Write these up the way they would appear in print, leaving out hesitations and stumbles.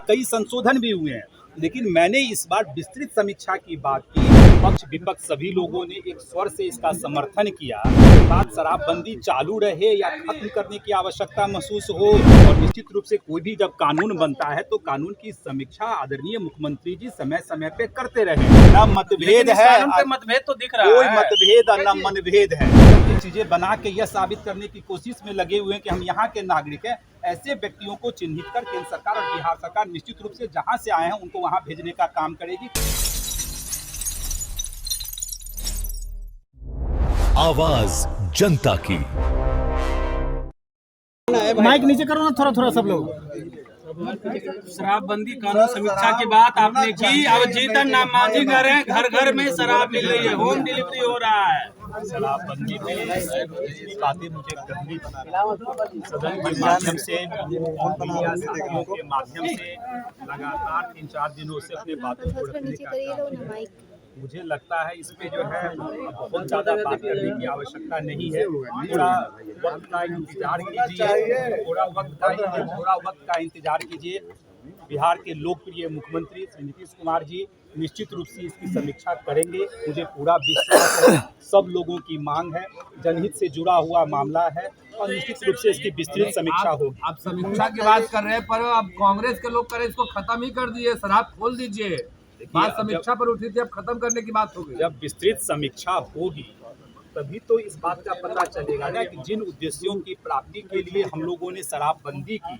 कई संशोधन भी हुए हैं, लेकिन मैंने इस बार विस्तृत समीक्षा की बात की। पक्ष विपक्ष सभी लोगों ने एक स्वर से इसका समर्थन किया। बात शराबबंदी चालू रहे या खत्म करने की आवश्यकता महसूस हो, और निश्चित रूप से कोई भी जब कानून बनता है तो कानून की समीक्षा आदरणीय मुख्यमंत्री जी समय समय पे करते रहे। न मतभेद है, मतभेद तो दिख रहा कोई है, मतभेद और न मनभेद है। ये चीजें बना के यह साबित करने की कोशिश में लगे हुए हैं कि हम यहाँ के नागरिक हैं। ऐसे व्यक्तियों को चिन्हित कर केंद्र सरकार और बिहार सरकार निश्चित रूप से जहां से आए हैं उनको वहां भेजने का काम करेगी। आवाज जनता की। माइक नीचे करो ना थोड़ा थोड़ा सब लोग। शराबबंदी कानून समीक्षा की बात आपने की, अब जीतन नाम मांझी कर रहे हैं, घर घर में शराब मिल रही है, होम डिलीवरी हो रहा है। शराबबंदी में बातें मुझे करनी सदन के माध्यम से, मीडिया साथियों के माध्यम से लगातार 3-4 दिनों से अपने बातों को रखने का मुझे लगता है इस पे जो है बहुत ज़्यादा बात करने की आवश्यकता नहीं है। थोड़ा वक्त का इंतजार कीजिए, थोड़ा वक्त का इंतजार कीजिए। बिहार के लोकप्रिय मुख्यमंत्री श्री नीतीश कुमार जी निश्चित रूप से इसकी समीक्षा करेंगे। मुझे पूरा विश्वास है, सब लोगों की मांग है, जनहित से जुड़ा हुआ मामला है और निश्चित रूप से इसकी विस्तृत समीक्षा होगी। आप समीक्षा की बात कर रहे हैं, पर अब कांग्रेस के लोग करें इसको खत्म ही कर दिए, शराब खोल दीजिए। बात समीक्षा पर उठी थी, अब खत्म करने की बात होगी। जब विस्तृत समीक्षा होगी तभी तो इस बात का पता चलेगा ना कि जिन उद्देश्यों की प्राप्ति के लिए हम लोगों ने शराबबंदी की,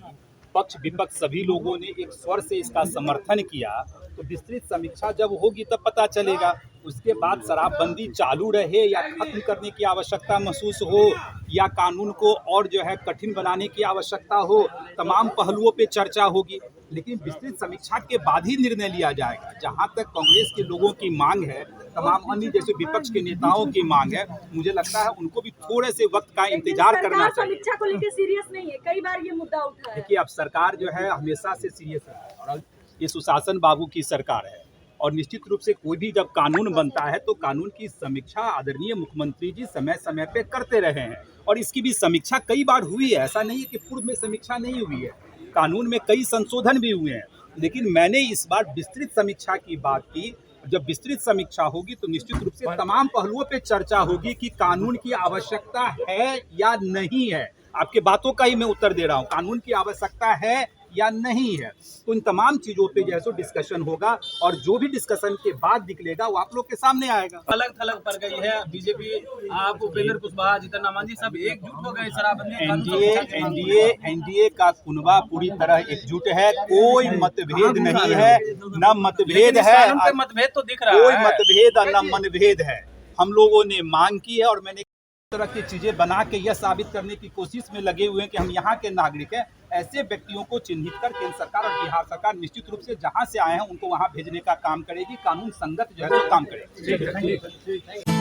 पक्ष विपक्ष सभी लोगों ने एक स्वर से इसका समर्थन किया, तो विस्तृत समीक्षा जब होगी तब पता चलेगा। उसके बाद शराबबंदी चालू रहे या खत्म करने की आवश्यकता महसूस हो या कानून को और जो है कठिन बनाने की आवश्यकता हो, तमाम पहलुओं पे चर्चा होगी, लेकिन विस्तृत समीक्षा के बाद ही निर्णय लिया जाएगा। जहां तक कांग्रेस के लोगों की मांग है, तमाम अन्य जैसे विपक्ष के नेताओं की मांग है, मुझे लगता है उनको भी थोड़े से वक्त का इंतजार करना चाहिए। समीक्षा को लेकर सीरियस नहीं है, कई बार ये मुद्दा उठा है। देखिए, अब सरकार जो है हमेशा से सीरियस है और ये सुशासन बाबू की सरकार है, और निश्चित रूप से कोई भी जब कानून बनता है तो कानून की समीक्षा आदरणीय मुख्यमंत्री जी समय समय पे करते रहे हैं, और इसकी भी समीक्षा कई बार हुई है। ऐसा नहीं है कि पूर्व में समीक्षा नहीं हुई है, कानून में कई संशोधन भी हुए हैं, लेकिन मैंने इस बार विस्तृत समीक्षा की बात की। जब विस्तृत समीक्षा होगी तो निश्चित रूप से तमाम पहलुओं पे चर्चा होगी कि कानून की आवश्यकता है या नहीं है। आपके बातों का ही मैं उत्तर दे रहा हूँ, कानून की आवश्यकता है या नहीं है, तो इन तमाम चीजों पे जो है सो डिस्कशन होगा, और जो भी डिस्कशन के बाद निकलेगा वो आप लोग के सामने आएगा। अलग थलग पड़ गई है बीजेपी, आप उपेंद्र कुशवाहा, जीतन राम मांझी सब एकजुट हो गए शराबबंदी। एनडीए का कुनबा पूरी तरह एकजुट है, कोई मतभेद नहीं है, न मतभेद है, मतभेद तो दिख रहा है, कोई मतभेद और न मनभेद है। हम लोगों ने मांग की है और मैंने तरह की चीजें बना के यह साबित करने की कोशिश में लगे हुए हैं कि हम यहाँ के नागरिक हैं। ऐसे व्यक्तियों को चिन्हित कर केंद्र सरकार और बिहार सरकार निश्चित रूप से जहां से आए हैं उनको वहां भेजने का काम करेगी, कानून संगत जो है तो काम करेगी।